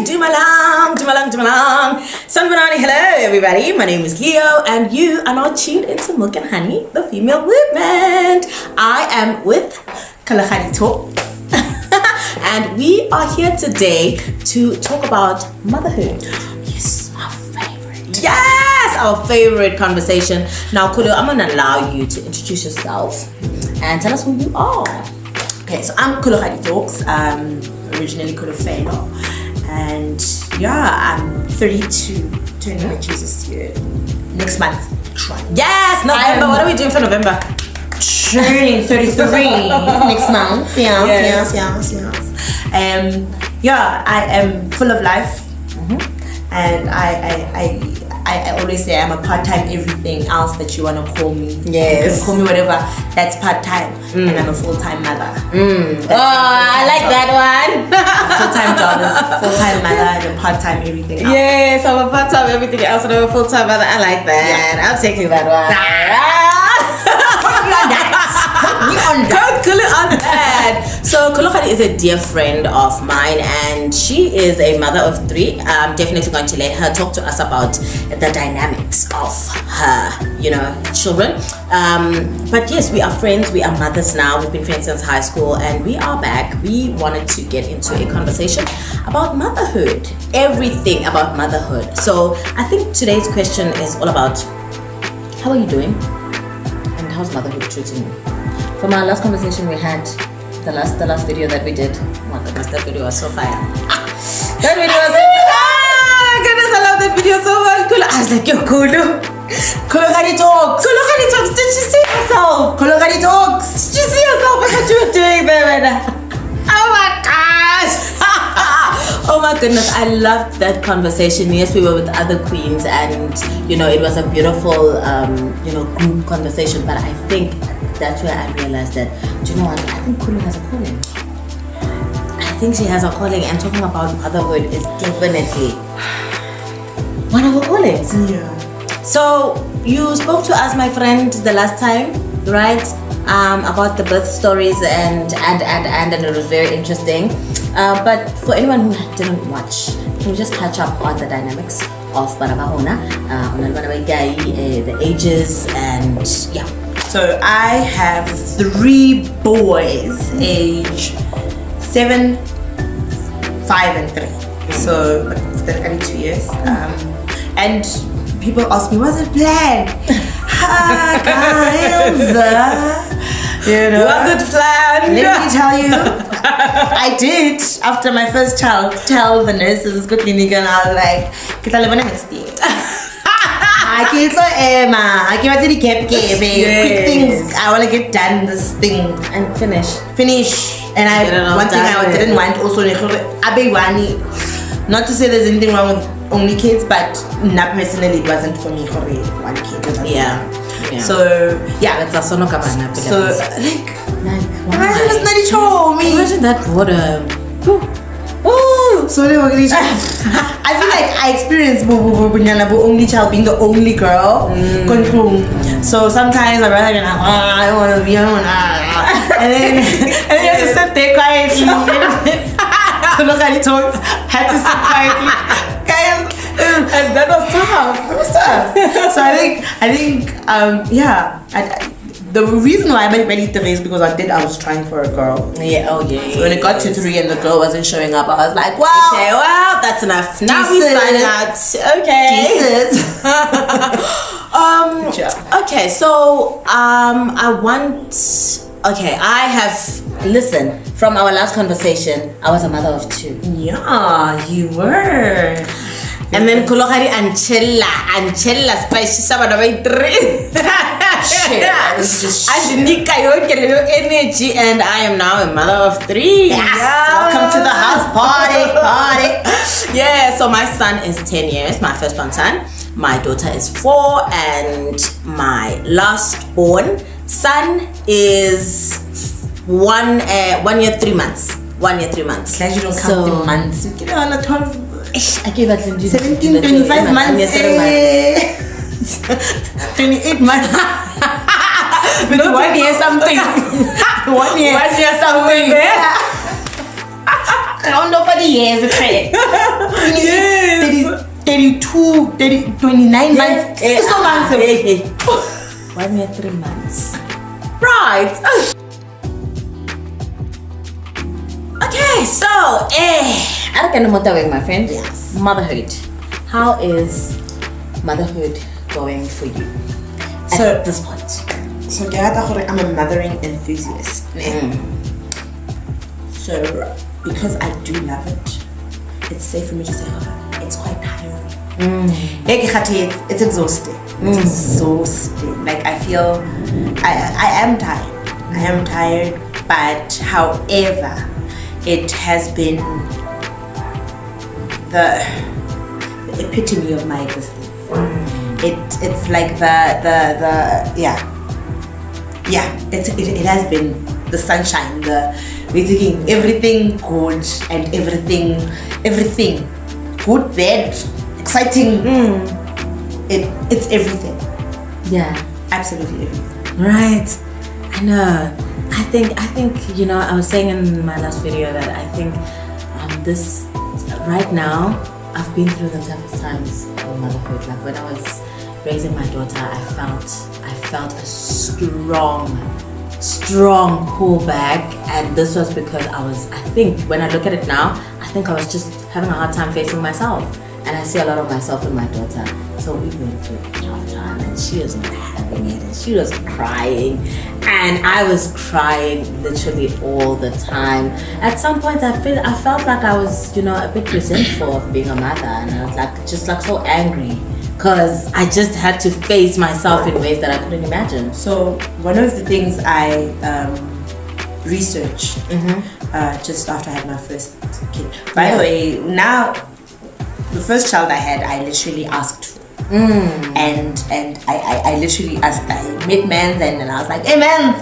Dumalang. Sanbanani, hello everybody. My name is Leo and you are now tuned into Milk and Honey, the female movement. I am with KholokgadiTalks and we are here today to talk about motherhood. Yes, our favorite. Yes, our favorite conversation. Now, Kulu, I'm going to allow you to introduce yourself and tell us who you are. Okay, so I'm KholokgadiTalks, originally KholokgadiTalks, and yeah, I'm 32, turning my Jesus year next month. Yes, November. What are we doing for November? Turning 33 next month. Yes. Yeah, I am full of life, and I always say I'm a part-time everything else that you want to call me. Yes. You can call me whatever. That's part-time. And I'm a full-time mother. I like that one. Full-time job is full-time mother and a part-time everything else. Yes, I'm a part-time everything else and I'm a full-time mother. I like that. Yeah. I'm taking that one. On that. So KholokgadiTalks is a dear friend of mine and she is a mother of 3. I'm definitely going to let her talk to us about the dynamics of her, children. But yes, we are friends, we are mothers now. We've been friends since high school and we are back. We wanted to get into a conversation about motherhood, everything about motherhood. So I think today's question is all about how are you doing and how's motherhood treating you? From our last conversation we had, the last video that we did, oh my goodness, that video was so fire. That video was my goodness, I love that video so much. I was like, yo, KholokgadiTalks. KholokgadiTalks, did you see yourself? KholokgadiTalks, did you see yourself? What you were doing there right now? Oh my gosh. Oh my goodness, I loved that conversation. Yes, we were with other queens and it was a beautiful group conversation, but I think that's where I realized that, do you know what, I think Kulu has a calling. I think she has a calling, and talking about motherhood is definitely one of her callings. Yeah. So you spoke to us, my friend, the last time, right? About the birth stories and it was very interesting. But for anyone who didn't watch, can we just catch up on the dynamics of Barabahona, the ages, and yeah. So I have 3 boys, age 7, 5, and 3. So they're only 2 years. And people ask me, was it planned? Guys, was it planned? Let me tell you, I did. After my first child, tell the nurses, good clinic, and I was like, kita live next year. I can't so Emma. I can't really keep quick things. I want to get done this thing and finish. And one thing I didn't want also, not to say there's anything wrong with only kids, but not personally, it wasn't for me for one kid. Yeah. So yeah. So like imagine that boredom. So I feel like I experienced only child, being the only girl. So sometimes I'd rather be like, I don't want to be on. And then you have to sit there quietly. KholokgadiTalks had to sit quietly. And that was tough. It was tough. So I think the reason why I made ready 3 is because I was trying for a girl. Yeah, oh yeah. So when it got to 3 and the girl wasn't showing up, I was like, wow. Okay, well, that's enough. Now we sign out. Okay. Okay, so listen, from our last conversation, I was a mother of 2. Yeah, you were. And then KholokgadiTalks Anchella spicy sabana by 3. Energy, and I am now a mother of 3. Yes. Welcome to the house party. Yeah, so my son is 10 years, my firstborn son. My daughter is 4, and my last born son is 1 year 3 months. 1 year 3 months. Glad you don't count the months. You get on a 12. I gave her 17, 25 months. 28 months. With 1 year something. 1 year something. I don't know for the years, okay. 28, 32, 29 months. So months. 1 year, 3 months. Right. Okay, so I don't know my friend. Yes. Motherhood. How is motherhood going for you So- at this point? So I'm a mothering enthusiast. So because I do love it, it's safe for me to say, it's quite tiring. It's exhausting. It's exhausting. Like I feel I am tired. I am tired, but however, it has been the epitome of my existence. It's like it has been the sunshine, basically everything good and everything good, bad, exciting. It's everything. Yeah. Absolutely everything. Right. I know. I think I was saying in my last video that I think this right now I've been through the toughest times of motherhood. Like when I was raising my daughter, I felt a strong pullback, and this was because I think when I look at it now, I think I was just having a hard time facing myself, and I see a lot of myself in my daughter. So we went through a tough time, and she was not having it, and she was crying, and I was crying literally all the time. At some point, I felt like I was, a bit resentful of being a mother, and I was just so angry because I just had to face myself in ways that I couldn't imagine. So one of the things I researched just after I had my first kid. By the way, now the first child I had, I literally asked for. And I literally asked. I met Mans and I was like, hey Mans,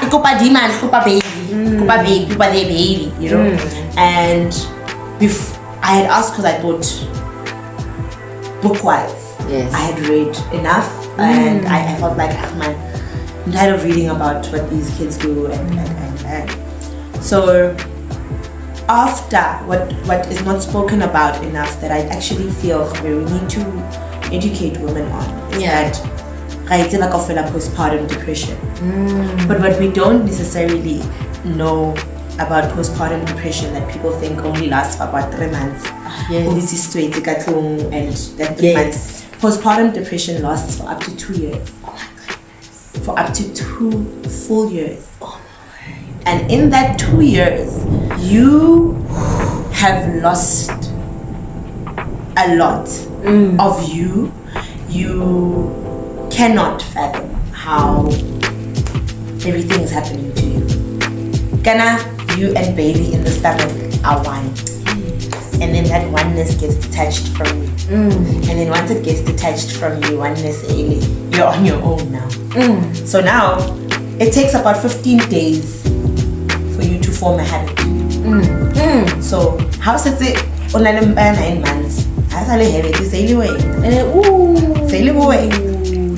Kikopa Diman, Kupa baby, And I had asked because I thought book-wise, I had read enough, and I felt like, man, I'm tired of reading about what these kids do, and so after what is not spoken about enough that I actually feel we need to educate women on is that postpartum depression. But what we don't necessarily know about postpartum depression that people think only lasts for about 3 months. And that 3 months. Postpartum depression lasts for up to 2 years. For up to 2 full years. And in that 2 years, you have lost a lot of you. You cannot fathom how everything is happening to you. Ghana, you and baby in the stomach are one. And then that oneness gets detached from you. And then once it gets detached from you, oneness, you're on your own now. So now, it takes about 15 days for you to form a habit. So, how is it? 9 months. That's how it is. Sail away.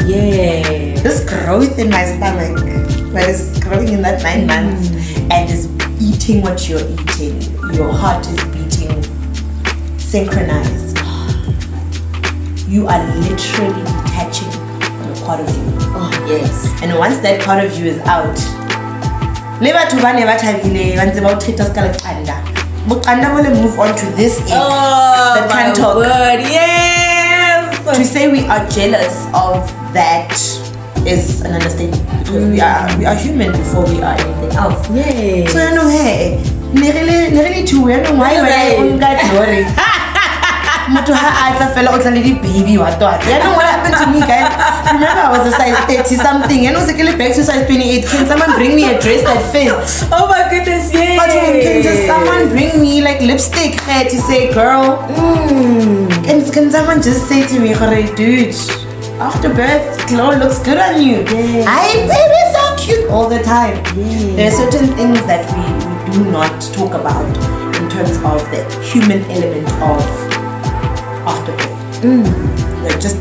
Yeah. This growth in my stomach, but it's growing in that 9 months, and is eating what you're eating. Your heart is beating synchronized. You are literally detaching from a part of you. Oh yes. And once that part of you is out, never move on to this egg. Oh my word, yes. To say we are jealous of that is an understatement, because we are human before we are anything else. Yeah. So hey, nearly 2 years. Why glory? Baby, what happened to me, guys? Remember, I was a size 30 something. And I was back to size 28. Can someone bring me a dress that fits? Oh my goodness, yeah. But can just someone bring me like lipstick hair to say, girl? Can someone just say to me, dude, after birth, glow looks good on you. Yeah. I'm baby so cute all the time. Yeah. There are certain things that we do not talk about in terms of the human element of afterbirth. Like just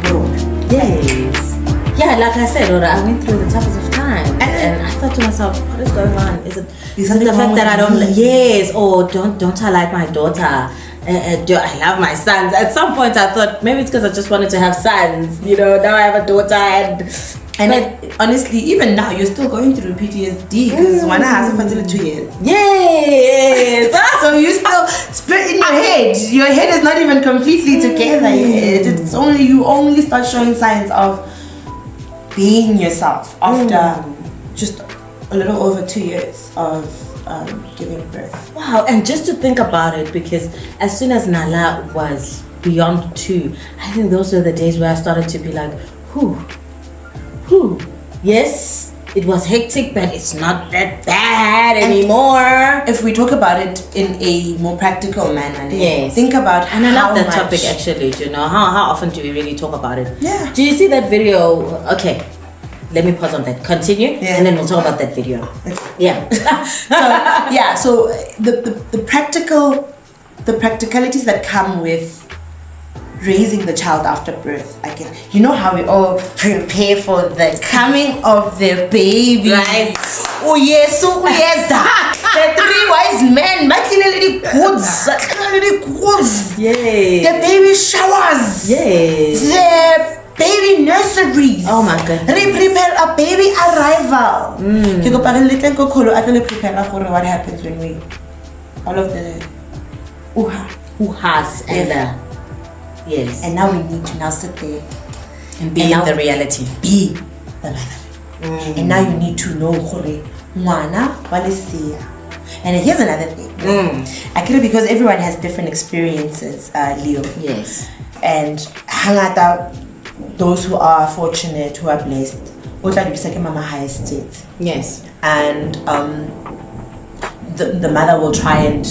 broad. Yes. Yeah, like I said, I went through the toughest of times. And and I thought to myself, what is going on? Is it the something fact wrong that I with don't? me? Yes, or don't I like my daughter? Do I love my sons? At some point, I thought maybe it's because I just wanted to have sons. You know, now I have a daughter, and honestly, even now you're still going through PTSD because one has a 2 years. yes. So you still split in your head. Your head is not even completely together yet. It's only you only start showing signs of being yourself after just a little over 2 years of giving birth. Wow, and just to think about it, because as soon as Nala was beyond 2, I think those were the days where I started to be like, whew. Yes, it was hectic, but it's not that bad anymore. If we talk about it in a more practical manner, yes. Think about and I love that much topic actually. You know, how often do we really talk about it? Yeah. Do you see that video? Okay, let me pause on that. Continue, and then we'll talk about that video. Okay. Yeah. So the practicalities that come with raising the child after birth. I guess you know how we all prepare for the coming of the baby. Right. Oh yes, so yes. The 3 wise men, Yay. the baby showers. Yes. The baby nurseries. Oh my goodness. Prepare a baby arrival. Prepare for what happens when we all of the Who has and yes. And now we need to now sit there and be in the reality. Be the mother. And now you need to know Mwana Walesia. And here's another thing. I get it because everyone has different experiences, Leo. Yes. And hangata, those who are fortunate, who are blessed, mama highest state. Yes. And the mother will try and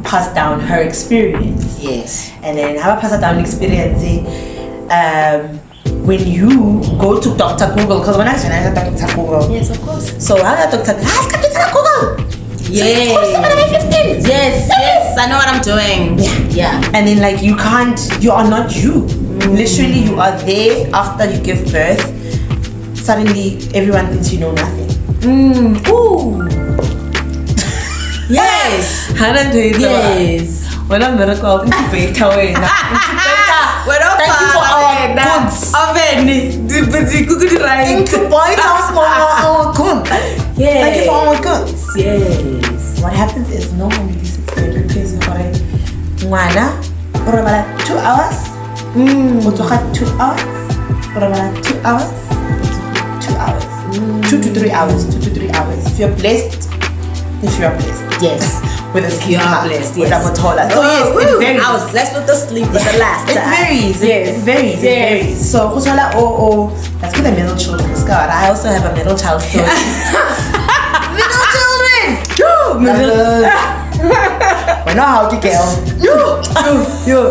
pass down her experience. Yes. And then have a pass down experience. When you go to Dr. Google, because when I say Dr. Google, yes, of course. So I got Dr. Google. Yes. Yes. I know what I'm doing. Yeah. And then like you are not you. Literally, you are there after you give birth. Suddenly, everyone thinks you know nothing. Ooh. Yes. Yes. When I'm miracle, thank you for our goods. Thank you for our goods. Yes. Thank you for our goods. Yes. What happens is no one really sits there and prepares for it. Mwana, for about 2 hours. Utoka 2 hours. For about 2 hours. 2 hours. 2 to 3 hours. 2 to 3 hours. If you're blessed. Yes. With a sleep. With a motola. So yes, it varies. Let's not just sleep for the last time. It varies. Yes. It varies. So that's with the middle children. God, I also have a middle child story. Middle children. We know how to girl. You.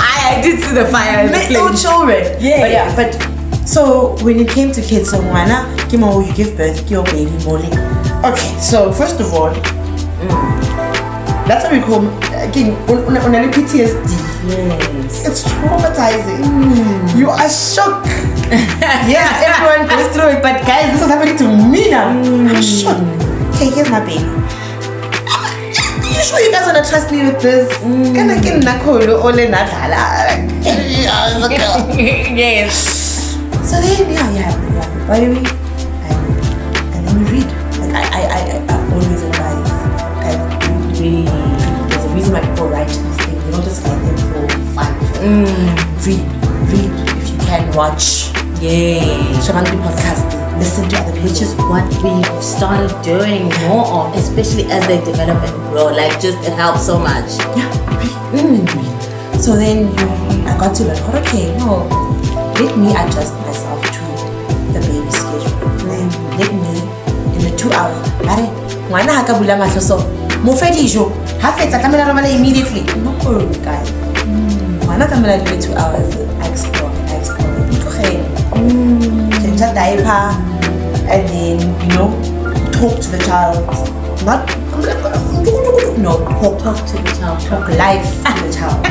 I did see the fire. Middle children. Yeah. But so when it came to kids, so Mwana, you give birth to your baby Molly. Okay, so first of all, that's what we call again on PTSD. Yes. It's traumatizing. You are shocked. Yes, everyone goes through it, but guys, this is happening to me now. I'm shocked. Okay, here's my baby. Are you sure you guys wanna trust me with this? Can I get Yes. So then, yeah, the baby, and then you read. I always advise, guys, read. There's a reason why people write these things. They don't just write them for fun. Read if you can. Watch. Shamanti podcast. Listen to other people. Which is what we've started doing more of, especially as they develop and grow. Like, just it helps so much. Yeah, read. So then I got to learn. Okay, no, let me adjust myself to the baby schedule. Let me. 2 hours. Mwana hakabula mahlo so mo fedijo ha fetsa kamela romana immediately. No guys. Mwana kamela 2 hours. I explore. Change a diaper and then talk to the child. Not talk to the child. Talk life to the child.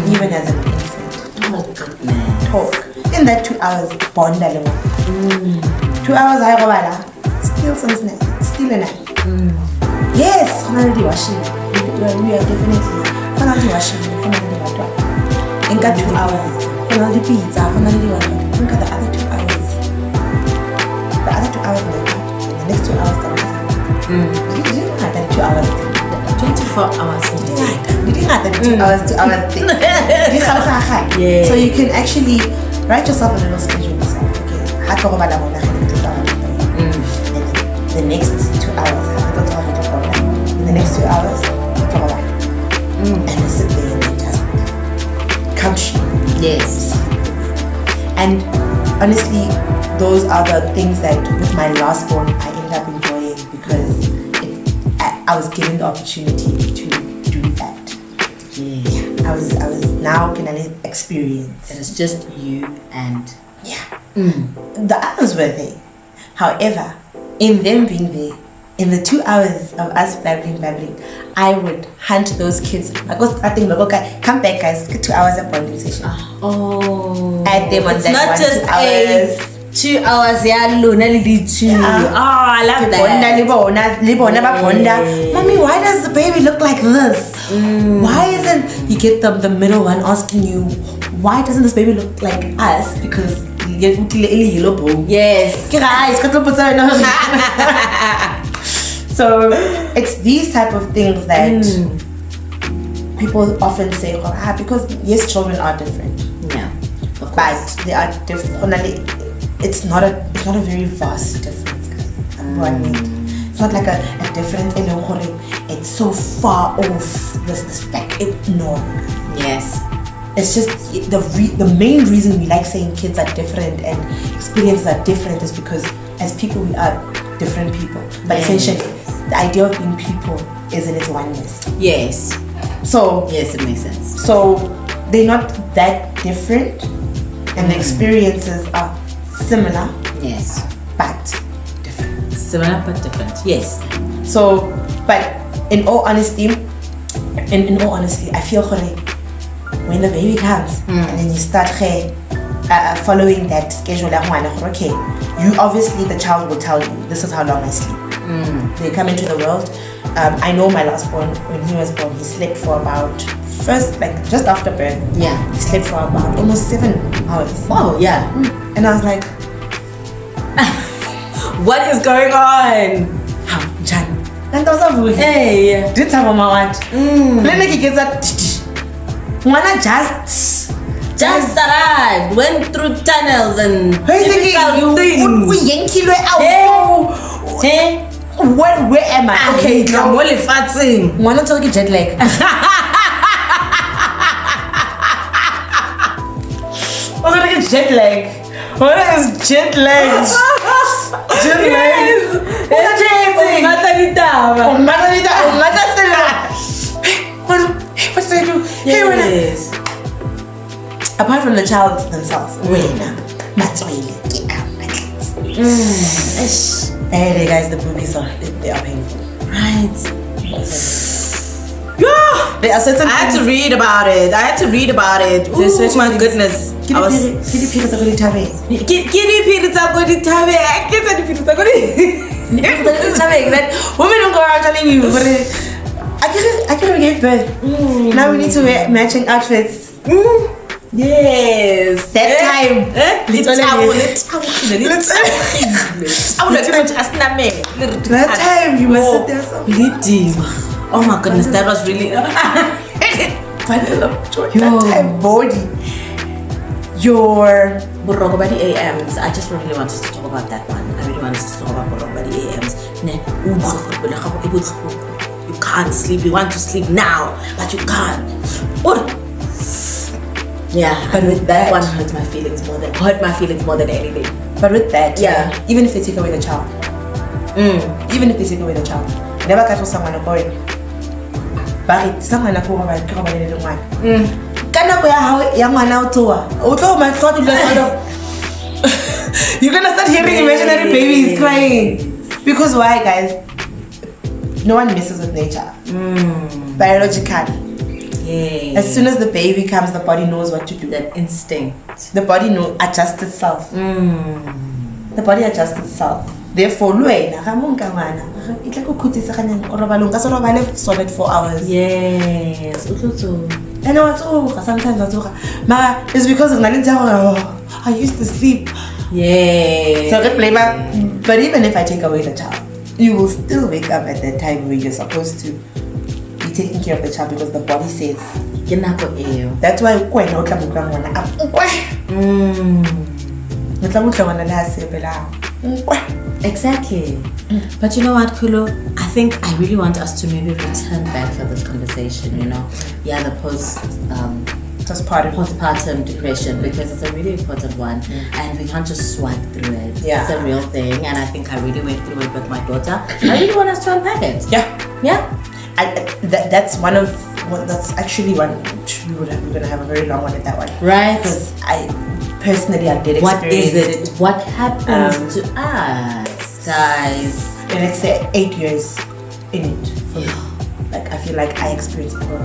Even as an infant. Oh goodness. Talk. in that 2 hours, bond a little. 2 hours, I go still some snacks, still a night. Yes, finally washing. We are definitely finally washing. Finally water. In got 2 hours. Finally pizza. Finally water. In got the other 2 hours. The other 2 hours, the next 2 hours. You didn't have that 2 hours. 24 hours. You didn't have that 2 hours, 2 hours thing. Yeah. So you can actually write yourself a little schedule. Okay, the next 2 hours. In the next 2 hours, and I sit there and I just count sheep. Yes. And honestly, those are the things that with my last born I ended up enjoying because I was given the opportunity to do that. Yeah. I was now can I experience. And it's just you and The others were there. However, in them being there, in the 2 hours of us babbling, I would hunt those kids. I go starting look, okay, come back guys, 2 hours of bonding session. Oh. Add them on it's that not 1 just 2 hours. 2 hours, yeah, Luna, I love that. Mommy, why does the baby look like this? Why isn't you get the middle one asking you, why doesn't this baby look like us? Because yellow bone. Yes. Guys, so it's these type of things that people often say, because yes, children are different. Yeah. But they are different. It's not a very vast difference, guys. It's not like a difference in it's so far off the spectrum. No. Yes. It's just the main reason we like saying kids are different and experiences are different is because as people we are different people. But essentially, the idea of being people is in its oneness. Yes. So yes, it makes sense. So they're not that different, and the experiences are similar. Yes. But different. Similar but different. Yes. So, but in all honesty, I feel when the baby comes and then you start following that schedule, okay, you obviously the child will tell you this is how long I sleep. They come into the world. I know my last born, when he was born, he slept for about just after birth. Yeah. He slept for about almost 7 hours. Oh yeah. And I was like, what is going on? How, Jan? And those are hey. Did tell mama what? Let me get that. Wanna just arrived, went through tunnels and difficult things. Hey. Where am I? Okay, I'm only fasting. Wanna talk jet lag? What's like jet lag? What is jet lag? Jet lag. What do I do? Yes. Apart from the child themselves, hey guys, the boobies they are painful. Right. Yeah. There are certain I had to read about it. Oh my goodness. Women don't go around telling you, but I can't give birth. Now we need to wear matching outfits. Yes. That time. That time you must sit there so. Oh my goodness, that was really that time body. Your KholokgadiTalks AMs. I just really want us to talk about that one. I really want us to talk about KholokgadiTalks AMs. You can't sleep. You want to sleep now, but you can't. Yeah, but with that one hurt my feelings more than anything. But with that, yeah, even if they take away the child, never catch someone going. But someone who have come in the one. Kana ya young one out to you're gonna start hearing imaginary babies crying. Because why, guys? No one messes with nature. Biologically. Yeah. As soon as the baby comes, the body knows what to do. That instinct. The body adjusts itself. The body adjusts itself. Therefore, solid 4 hours. Yes. I know sometimes it's because of I used to sleep. Yeah. So but even if I take away the child, you will still wake up at that time where you're supposed to be taking care of the child because the body says. That's why exactly. But you know what, Kholo? I think I really want us to maybe return back for this conversation, you know? Yeah, the postpartum depression, because it's a really important one and we can't just swipe through it. Yeah. It's a real thing, and I think I really went through it with my daughter. I really want us to unpack it. Yeah. That's that's actually one we're gonna have a very long one at that one. Right. Because I personally did experience what is it? What happens to us, guys? And let's say 8 years in it for me. Like I feel like I experienced it for 8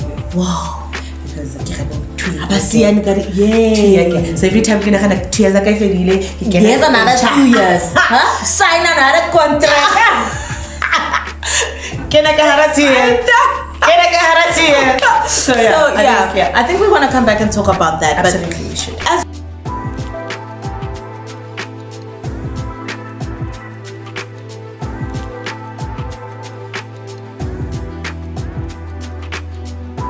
years. Wow. Because So every time here's another 2 years. Huh? Sign another contract. So yeah, I think we want to come back and talk about that. Absolutely, we should.